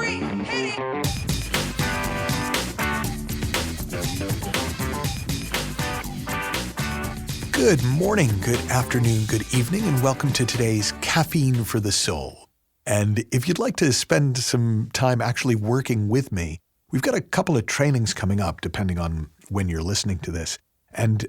3, hit it! Good morning, good afternoon, good evening, and welcome to today's Caffeine for the Soul. And if you'd like to spend some time actually working with me, we've got a couple of trainings coming up, depending on when you're listening to this. And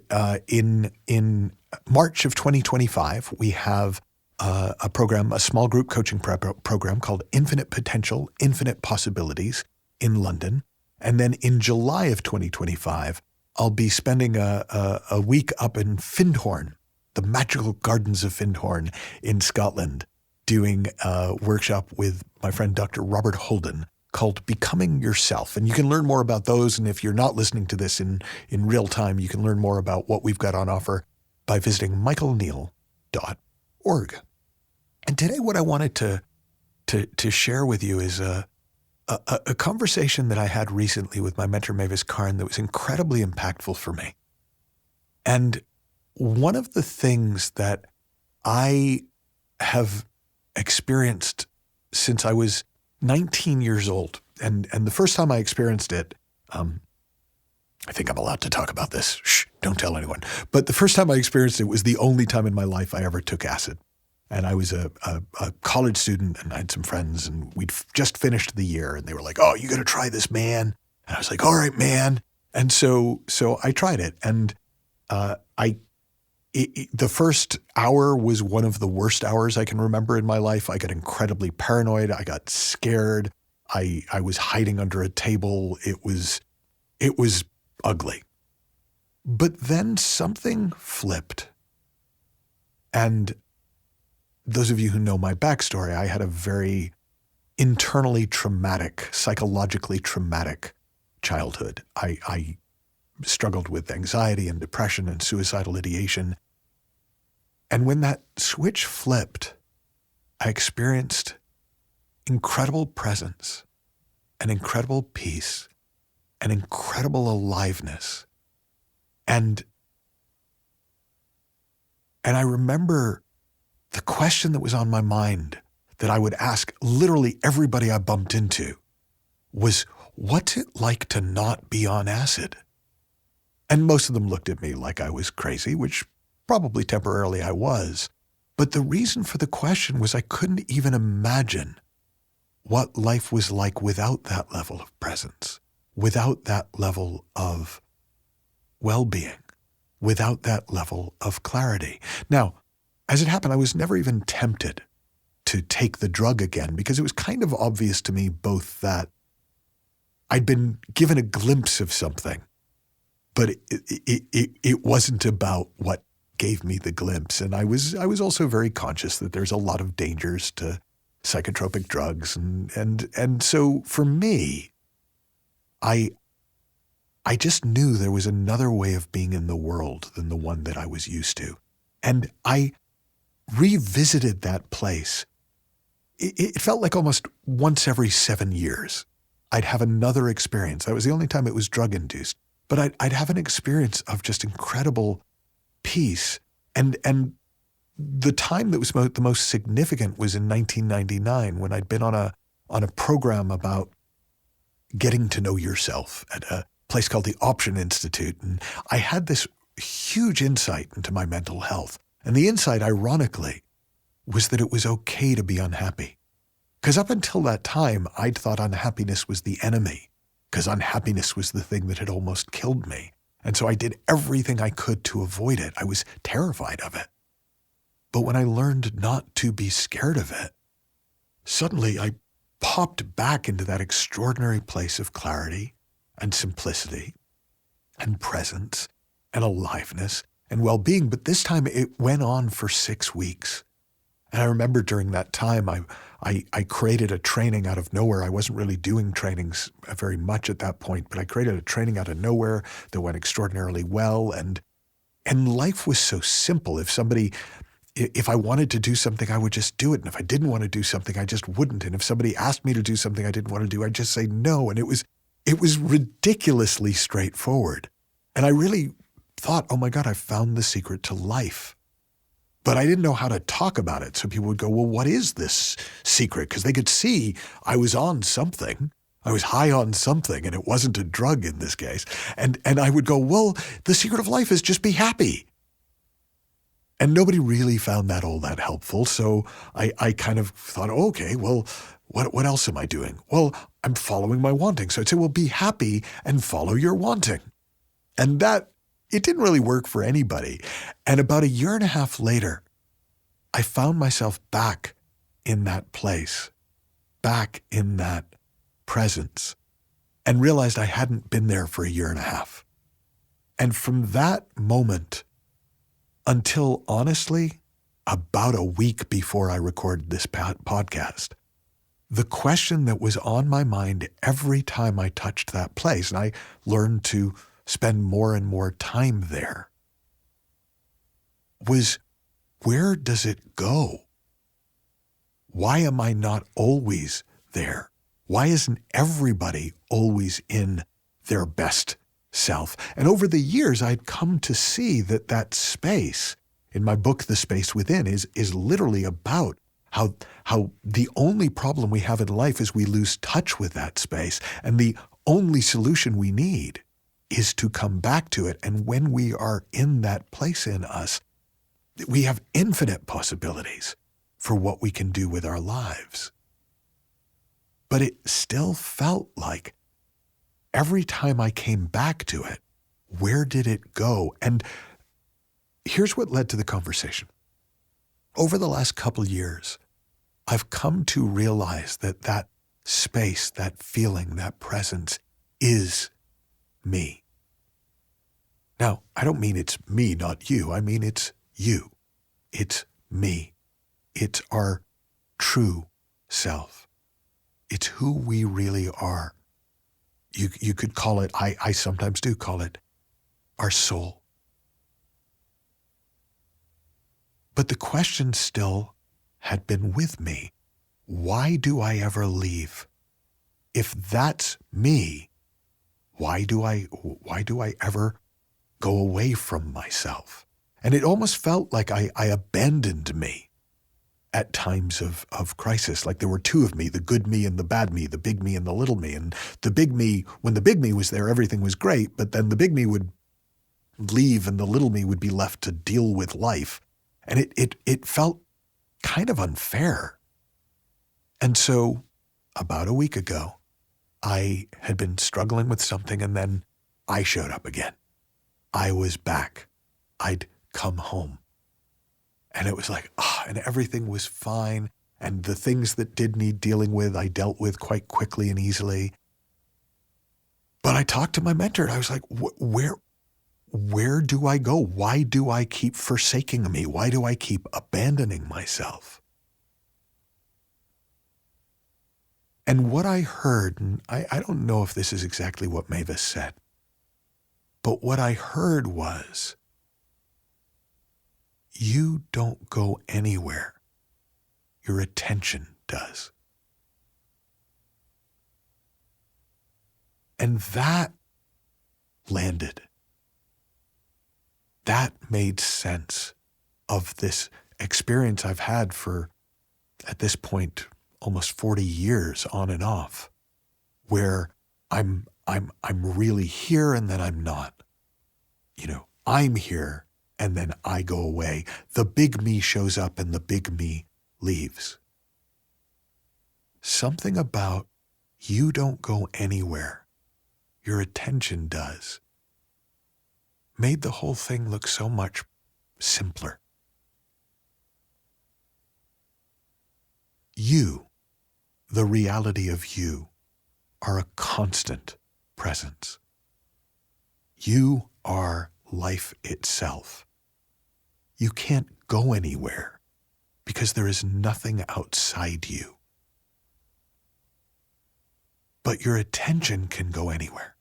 in March of 2025, we have a program, a small group coaching program called Infinite Potential, Infinite Possibilities in London. And then in July of 2025, I'll be spending a week up in Findhorn, the magical gardens of Findhorn in Scotland, doing a workshop with my friend Dr. Robert Holden called Becoming Yourself. And you can learn more about those. And if you're not listening to this in real time, you can learn more about what we've got on offer by visiting michaelneill.org. And today what I wanted to share with you is a conversation that I had recently with my mentor, Mavis Karn, that was incredibly impactful for me. And one of the things that I have experienced since I was 19 years old, and the first time I experienced it, I think I'm allowed to talk about this. Shh, don't tell anyone. But the first time I experienced it was the only time in my life I ever took acid. And I was a college student, and I had some friends, and we'd just finished the year, and they were like, "Oh, you got to try this, man." And I was like, "All right, man." And so I tried it, and the first hour was one of the worst hours I can remember in my life. I got incredibly paranoid. I got scared. I was hiding under a table. It was ugly. But then something flipped, and those of you who know my backstory, I had a very internally traumatic, psychologically traumatic childhood. I struggled with anxiety and depression and suicidal ideation. And when that switch flipped, I experienced incredible presence, an incredible peace, an incredible aliveness. And I remember the question that was on my mind that I would ask literally everybody I bumped into was, what's it like to not be on acid? And most of them looked at me like I was crazy, which probably temporarily I was. But the reason for the question was I couldn't even imagine what life was like without that level of presence, without that level of well-being, without that level of clarity. Now, as it happened, I was never even tempted to take the drug again because it was kind of obvious to me both that I'd been given a glimpse of something, but it wasn't about what gave me the glimpse. And I was also very conscious that there's a lot of dangers to psychotropic drugs. And so for me, I just knew there was another way of being in the world than the one that I was used to. And I revisited that place. It felt like almost once every 7 years, I'd have another experience. That was the only time it was drug-induced. But I'd have an experience of just incredible peace. And the time that was the most significant was in 1999 when I'd been on a program about getting to know yourself at a place called the Option Institute. And I had this huge insight into my mental health. And the insight, ironically, was that it was okay to be unhappy. Because up until that time, I'd thought unhappiness was the enemy, because unhappiness was the thing that had almost killed me. And so I did everything I could to avoid it. I was terrified of it. But when I learned not to be scared of it, suddenly I popped back into that extraordinary place of clarity and simplicity and presence and aliveness and well-being. But this time it went on for 6 weeks. And I remember during that time, I created a training out of nowhere. I wasn't really doing trainings very much at that point, but I created a training out of nowhere that went extraordinarily well. And life was so simple. If I wanted to do something, I would just do it. And if I didn't want to do something, I just wouldn't. And if somebody asked me to do something I didn't want to do, I'd just say no. And it was ridiculously straightforward. And I really thought, oh my God, I found the secret to life. But I didn't know how to talk about it. So people would go, well, what is this secret? Because they could see I was on something. I was high on something, and it wasn't a drug in this case. And I would go, well, the secret of life is just be happy. And nobody really found that all that helpful. So I kind of thought, okay, well, what else am I doing? Well, I'm following my wanting. So I'd say, well, be happy and follow your wanting. And that, it didn't really work for anybody. And about a year and a half later, I found myself back in that place, back in that presence, and realized I hadn't been there for a year and a half. And from that moment until, honestly, about a week before I recorded this podcast, the question that was on my mind every time I touched that place, and I learned to spend more and more time there, was, where does it go? Why am I not always there? Why isn't everybody always in their best self? And over the years, I'd come to see that that space, in my book, The Space Within, is literally about how the only problem we have in life is we lose touch with that space. And the only solution we need is to come back to it. And when we are in that place in us, we have infinite possibilities for what we can do with our lives. But it still felt like every time I came back to it, where did it go? And here's what led to the conversation. Over the last couple years, I've come to realize that that space, that feeling, that presence is me. Now, I don't mean it's me, not you. I mean it's you. It's me. It's our true self. It's who we really are. You could call it, I sometimes do call it, our soul. But the question still had been with me. Why do I ever leave? If that's me, why do I ever go away from myself? And it almost felt like I abandoned me at times of crisis. Like there were two of me, the good me and the bad me, the big me and the little me. And the big me, when the big me was there, everything was great. But then the big me would leave and the little me would be left to deal with life. And it felt kind of unfair. And so about a week ago, I had been struggling with something, and then I showed up again. I was back. I'd come home. And it was like, and everything was fine. And the things that did need dealing with, I dealt with quite quickly and easily. But I talked to my mentor, and I was like, where do I go? Why do I keep forsaking me? Why do I keep abandoning myself? And what I heard, and I don't know if this is exactly what Mavis said, but what I heard was, you don't go anywhere. Your attention does. And that landed. That made sense of this experience I've had for, at this point, almost 40 years on and off, where I'm really here and then I'm not. I'm here and then I go away. The big me shows up and the big me leaves. Something about you don't go anywhere. Your attention does. Made the whole thing look so much simpler. You, the reality of you, are a constant presence. You are life itself. You can't go anywhere because there is nothing outside you. But your attention can go anywhere.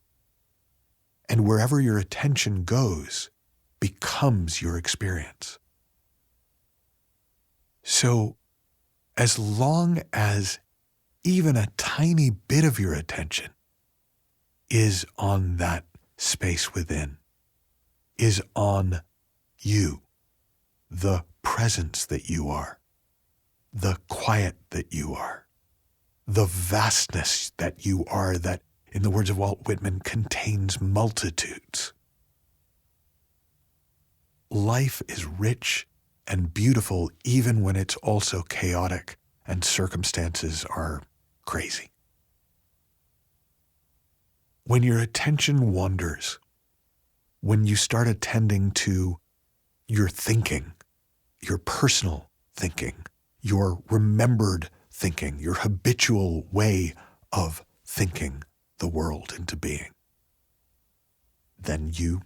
And wherever your attention goes becomes your experience. So, as long as even a tiny bit of your attention is on that space within, is on you, the presence that you are, the quiet that you are, the vastness that you are that, in the words of Walt Whitman, contains multitudes. Life is rich and beautiful even when it's also chaotic and circumstances are crazy. When your attention wanders, when you start attending to your thinking, your personal thinking, your remembered thinking, your habitual way of thinking the world into being, then you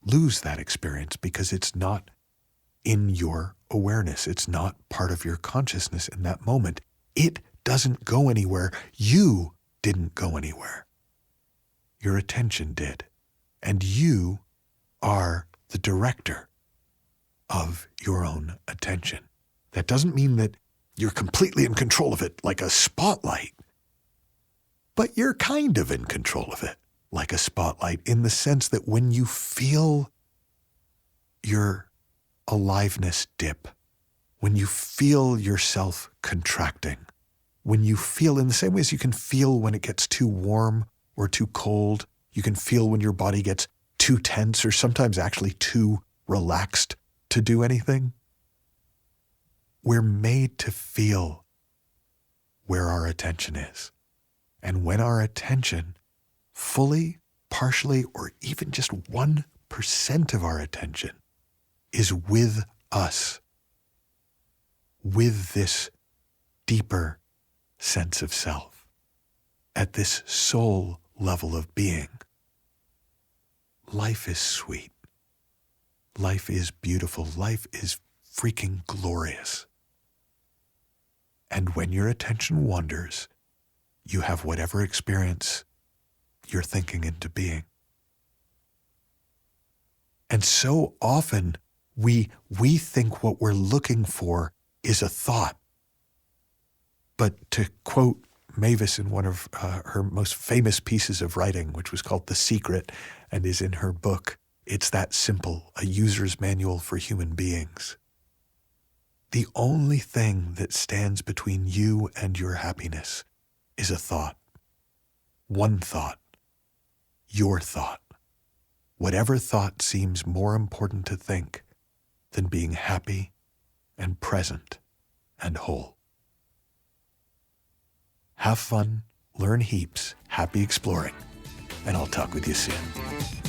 lose that experience because it's not in your awareness. It's not part of your consciousness in that moment. It doesn't go anywhere. You didn't go anywhere. Your attention did. And you are the director of your own attention. That doesn't mean that you're completely in control of it like a spotlight, but you're kind of in control of it like a spotlight in the sense that when you feel your aliveness dip, when you feel yourself contracting, when you feel in the same way as you can feel when it gets too warm or too cold, you can feel when your body gets too tense or sometimes actually too relaxed to do anything. We're made to feel where our attention is. And when our attention fully, partially, or even just 1% of our attention is with us, with this deeper sense of self, at this soul level of being, life is sweet. Life is beautiful. Life is freaking glorious. And when your attention wanders, you have whatever experience you're thinking into being. And so often we think what we're looking for is a thought. But to quote Mavis in one of her most famous pieces of writing, which was called The Secret and is in her book, It's That Simple, A User's Manual for Human Beings. The only thing that stands between you and your happiness is a thought. One thought. Your thought. Whatever thought seems more important to think than being happy and present and whole. Have fun, learn heaps, happy exploring, and I'll talk with you soon.